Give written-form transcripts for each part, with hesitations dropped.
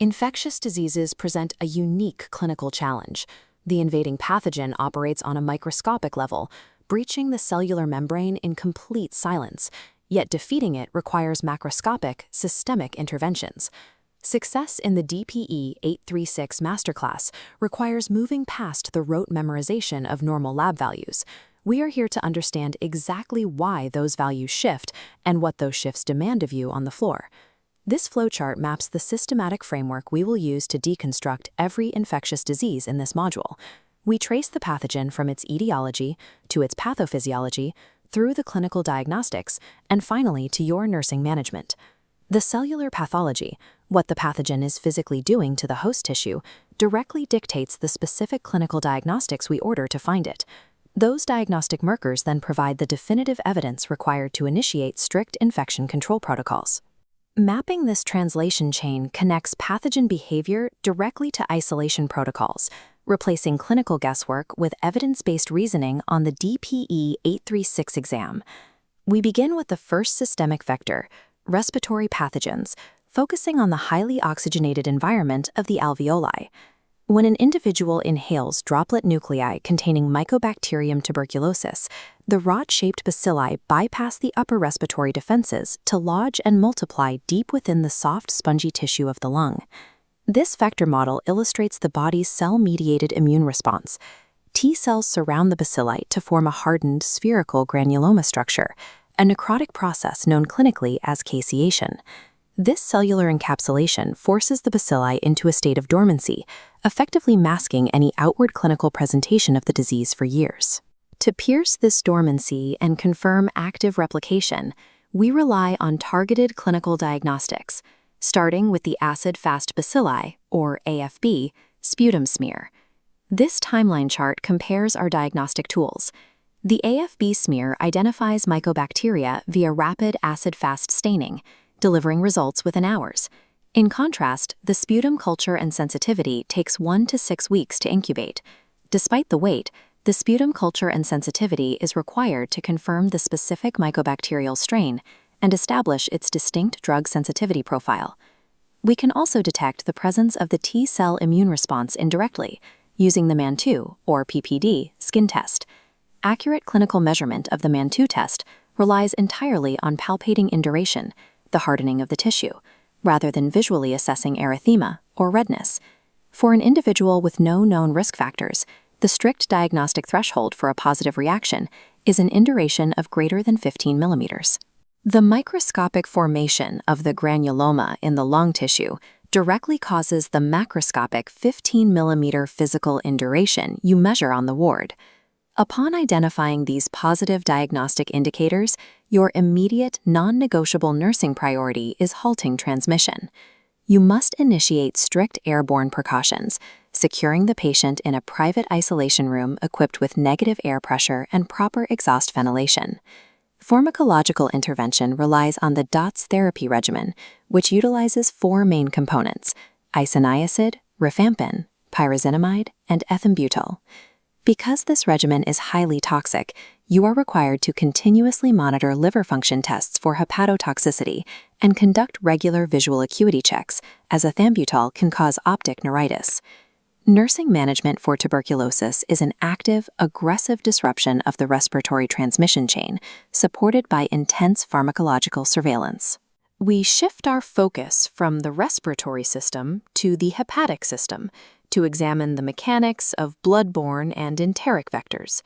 Infectious diseases present a unique clinical challenge. The invading pathogen operates on a microscopic level, breaching the cellular membrane in complete silence, yet defeating it requires macroscopic, systemic interventions. Success in the DPE 836 masterclass requires moving past the rote memorization of normal lab values. We are here to understand exactly why those values shift and what those shifts demand of you on the floor. This flowchart maps the systematic framework we will use to deconstruct every infectious disease in this module. We trace the pathogen from its etiology to its pathophysiology, through the clinical diagnostics, and finally to your nursing management. The cellular pathology, what the pathogen is physically doing to the host tissue, directly dictates the specific clinical diagnostics we order to find it. Those diagnostic markers then provide the definitive evidence required to initiate strict infection control protocols. Mapping this translation chain connects pathogen behavior directly to isolation protocols, replacing clinical guesswork with evidence-based reasoning on the DPE 836 exam. We begin with the first systemic vector, respiratory pathogens, focusing on the highly oxygenated environment of the alveoli. When an individual inhales droplet nuclei containing Mycobacterium tuberculosis, the rod-shaped bacilli bypass the upper respiratory defenses to lodge and multiply deep within the soft, spongy tissue of the lung. This vector model illustrates the body's cell-mediated immune response. T cells surround the bacilli to form a hardened, spherical granuloma structure, a necrotic process known clinically as caseation. This cellular encapsulation forces the bacilli into a state of dormancy, effectively masking any outward clinical presentation of the disease for years. To pierce this dormancy and confirm active replication, we rely on targeted clinical diagnostics, starting with the acid-fast bacilli, or AFB, sputum smear. This timeline chart compares our diagnostic tools. The AFB smear identifies mycobacteria via rapid acid-fast staining, delivering results within hours. In contrast, the sputum culture and sensitivity takes 1 to 6 weeks to incubate. Despite the wait, the sputum culture and sensitivity is required to confirm the specific mycobacterial strain and establish its distinct drug sensitivity profile. We can also detect the presence of the T-cell immune response indirectly, using the MAN2, or PPD, skin test. Accurate clinical measurement of the MAN2 test relies entirely on palpating induration, the hardening of the tissue, rather than visually assessing erythema or redness. For an individual with no known risk factors, the strict diagnostic threshold for a positive reaction is an induration of greater than 15 millimeters. The microscopic formation of the granuloma in the lung tissue directly causes the macroscopic 15 millimeter physical induration you measure on the ward. Upon identifying these positive diagnostic indicators, your immediate, non-negotiable nursing priority is halting transmission. You must initiate strict airborne precautions, securing the patient in a private isolation room equipped with negative air pressure and proper exhaust ventilation. Pharmacological intervention relies on the DOTS therapy regimen, which utilizes 4 main components: isoniazid, rifampin, pyrazinamide, and ethambutol. Because this regimen is highly toxic, you are required to continuously monitor liver function tests for hepatotoxicity and conduct regular visual acuity checks, as ethambutol can cause optic neuritis. Nursing management for tuberculosis is an active, aggressive disruption of the respiratory transmission chain, supported by intense pharmacological surveillance. We shift our focus from the respiratory system to the hepatic system, to examine the mechanics of blood-borne and enteric vectors.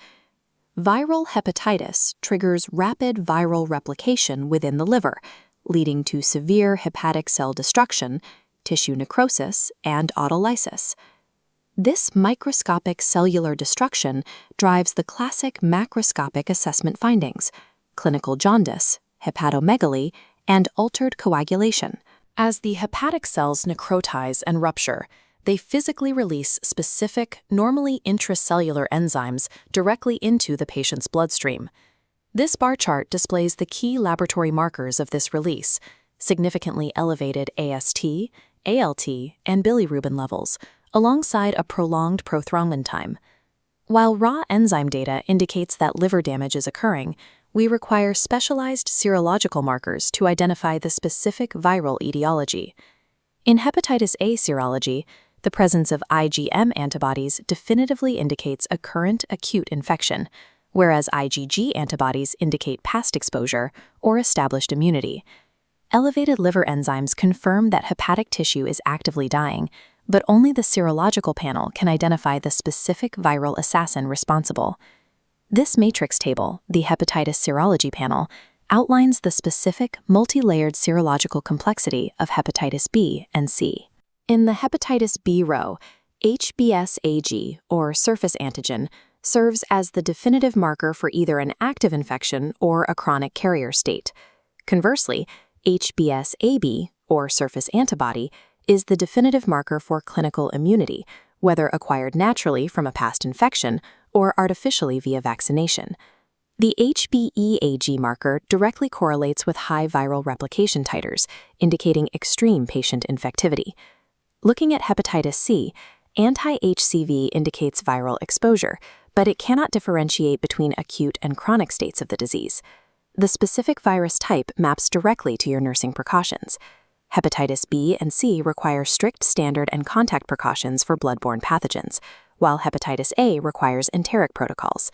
Viral hepatitis triggers rapid viral replication within the liver, leading to severe hepatic cell destruction, tissue necrosis, and autolysis. This microscopic cellular destruction drives the classic macroscopic assessment findings: clinical jaundice, hepatomegaly, and altered coagulation. As the hepatic cells necrotize and rupture, they physically release specific, normally intracellular enzymes directly into the patient's bloodstream. This bar chart displays the key laboratory markers of this release: significantly elevated AST, ALT, and bilirubin levels, alongside a prolonged prothrombin time. While raw enzyme data indicates that liver damage is occurring, we require specialized serological markers to identify the specific viral etiology. In hepatitis A serology, the presence of IgM antibodies definitively indicates a current acute infection, whereas IgG antibodies indicate past exposure or established immunity. Elevated liver enzymes confirm that hepatic tissue is actively dying, but only the serological panel can identify the specific viral assassin responsible. This matrix table, the hepatitis serology panel, outlines the specific multi-layered serological complexity of hepatitis B and C. In the hepatitis B row, HBsAg, or surface antigen, serves as the definitive marker for either an active infection or a chronic carrier state. Conversely, HBsAb, or surface antibody, is the definitive marker for clinical immunity, whether acquired naturally from a past infection or artificially via vaccination. The HBeAg marker directly correlates with high viral replication titers, indicating extreme patient infectivity. Looking at hepatitis C, anti-HCV indicates viral exposure, but it cannot differentiate between acute and chronic states of the disease. The specific virus type maps directly to your nursing precautions. Hepatitis B and C require strict standard and contact precautions for bloodborne pathogens, while hepatitis A requires enteric protocols.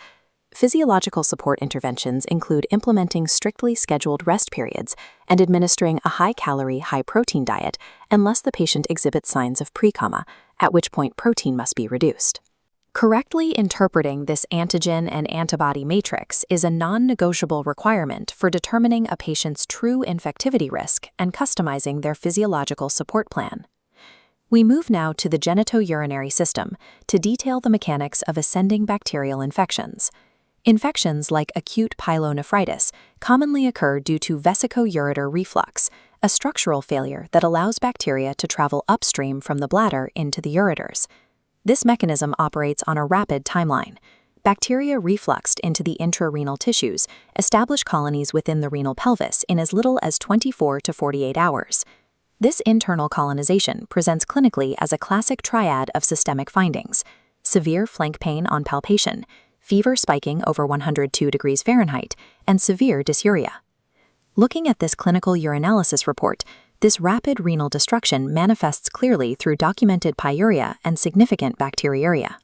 Physiological support interventions include implementing strictly scheduled rest periods and administering a high-calorie, high-protein diet unless the patient exhibits signs of precoma, at which point protein must be reduced. Correctly interpreting this antigen and antibody matrix is a non-negotiable requirement for determining a patient's true infectivity risk and customizing their physiological support plan. We move now to the genitourinary system to detail the mechanics of ascending bacterial infections. Infections like acute pyelonephritis commonly occur due to vesico-ureter reflux, a structural failure that allows bacteria to travel upstream from the bladder into the ureters. This mechanism operates on a rapid timeline. Bacteria refluxed into the intrarenal tissues establish colonies within the renal pelvis in as little as 24 to 48 hours. This internal colonization presents clinically as a classic triad of systemic findings: severe flank pain on palpation, fever spiking over 102 degrees Fahrenheit, and severe dysuria. Looking at this clinical urinalysis report, this rapid renal destruction manifests clearly through documented pyuria and significant bacteriuria.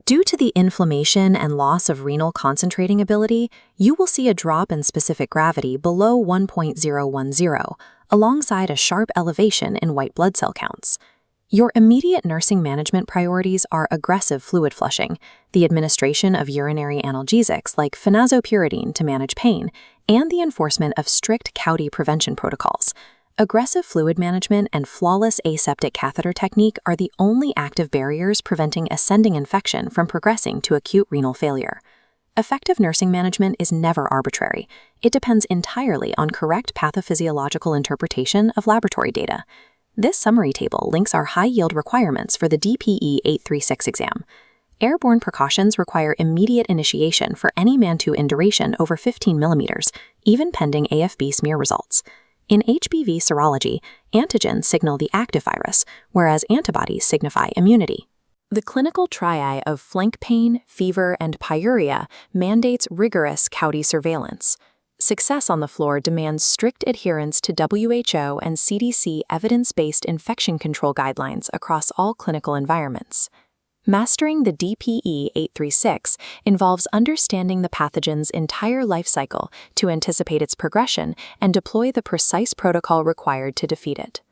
Due to the inflammation and loss of renal concentrating ability, you will see a drop in specific gravity below 1.010, alongside a sharp elevation in white blood cell counts. Your immediate nursing management priorities are aggressive fluid flushing, the administration of urinary analgesics like phenazopyridine to manage pain, and the enforcement of strict CAUTI prevention protocols. Aggressive fluid management and flawless aseptic catheter technique are the only active barriers preventing ascending infection from progressing to acute renal failure. Effective nursing management is never arbitrary. It depends entirely on correct pathophysiological interpretation of laboratory data. This summary table links our high-yield requirements for the DPE 836 exam. Airborne precautions require immediate initiation for any MANTU in duration over 15 millimeters, even pending AFB smear results. In HBV serology, antigens signal the active virus, whereas antibodies signify immunity. The clinical triad of flank pain, fever, and pyuria mandates rigorous CAUTI surveillance. Success on the floor demands strict adherence to WHO and CDC evidence-based infection control guidelines across all clinical environments. Mastering the DPE 836 involves understanding the pathogen's entire life cycle to anticipate its progression and deploy the precise protocol required to defeat it.